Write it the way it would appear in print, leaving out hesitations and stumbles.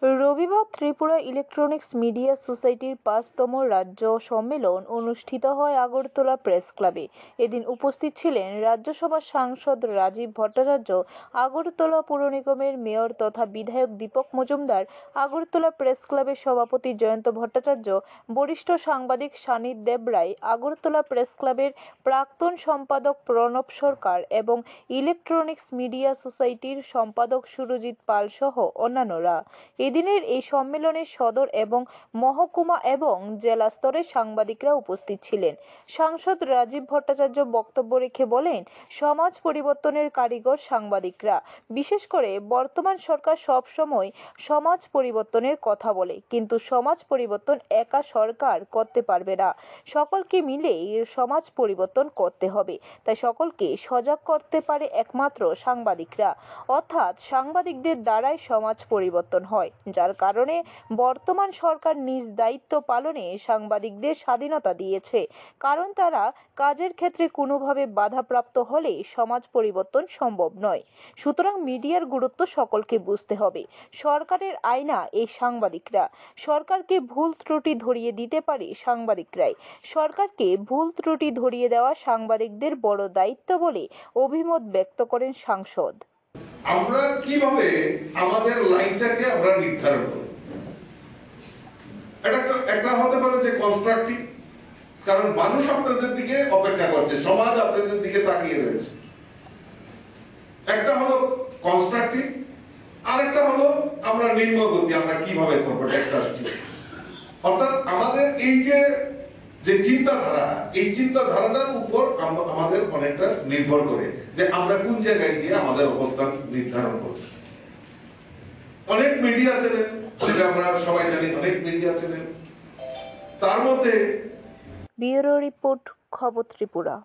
রবিবার Tripura electronics media সোসাইটির ৫তম রাজ্য সম্মেলন অনুষ্ঠিত হয় আগরতলা প্রেস ক্লাবে। এদিন উপস্থিত ছিলেন রাজ্যসভার সাংসদ রাজীব ভট্টাচার্য, আগরতলা পৌর নিগমের মেয়র তথা বিধায়ক দীপক মজুমদার, আগরতলা প্রেস ক্লাবের সভাপতি জয়ন্ত ভট্টাচার্য, বরিষ্ঠ সাংবাদিক সানিদ দেবরায়, আগরতলা প্রেস ক্লাবের প্রাক্তন সম্পাদক প্রণব সরকার এবং ইলেকট্রনিক্স মিডিয়া সোসাইটির সম্পাদক সুরজিৎ পাল সহ অন্যান্যরা। এদিনের এই সম্মেলনে সদর এবং মহকুমা এবং জেলা স্তরের সাংবাদিকরা উপস্থিত ছিলেন। সাংসদ রাজীব ভট্টাচার্য বক্তব্য রেখে বলেন, সমাজ পরিবর্তনের কারিগর সাংবাদিকরা। বিশেষ করে বর্তমান সরকার সব সময় সমাজ পরিবর্তনের কথা বলে, কিন্তু সমাজ পরিবর্তন একা সরকার করতে পারবে না। সকলকে মিলে সমাজ পরিবর্তন করতে হবে। তাই সকলকে সজাগ করতে পারে একমাত্র সাংবাদিকরা, অর্থাৎ সাংবাদিকদের দ্বারাই সমাজ পরিবর্তন হয়। যার কারণে বর্তমান সরকার নিজ দায়িত্ব পালনে সাংবাদিকদের স্বাধীনতা দিয়েছে, কারণ তারা কাজের ক্ষেত্রে কোনোভাবে বাধাপ্রাপ্ত হলে সমাজ পরিবর্তন সম্ভব নয়। সুতরাং মিডিয়ার গুরুত্ব সকলকে বুঝতে হবে। সরকারের আয়না এই সাংবাদিকরা। সরকারকে ভুল ত্রুটি ধরিয়ে দিতে পারে সাংবাদিকরাই। সরকারকে ভুল ত্রুটি ধরিয়ে দেওয়া সাংবাদিকদের বড় দায়িত্ব বলে অভিমত ব্যক্ত করেন সাংসদ। আমরা কিভাবে আমাদের লাইনটাকে আমরা নির্ধারণ করি, এটা হতে পারে যে কনস্ট্রাকটিভ, কারণ মানুষ আপনাদের দিকে অপেক্ষা করছে, সমাজ আপনাদের দিকে তাকিয়ে রয়েছে। একটা হলো কনস্ট্রাকটিভ, আরেকটা হলো আমরা নিম্নগতি, আমরা কিভাবে করবো ডেস্ট্রাকটিভ। অর্থাৎ আমাদের এই যে চিন্তাধারা, এই চিন্তাধারাটার উপর আমাদের অনেকটা নির্ভর করে যে আমরা কোন জায়গায় গিয়ে আমাদের অবস্থান নির্ধারণ করব। অনেক মিডিয়া চ্যানেল, আমরা সবাই জানি অনেক মিডিয়া চ্যানেল, তার মধ্যে ব্যুরো রিপোর্ট, খবর ত্রিপুরা।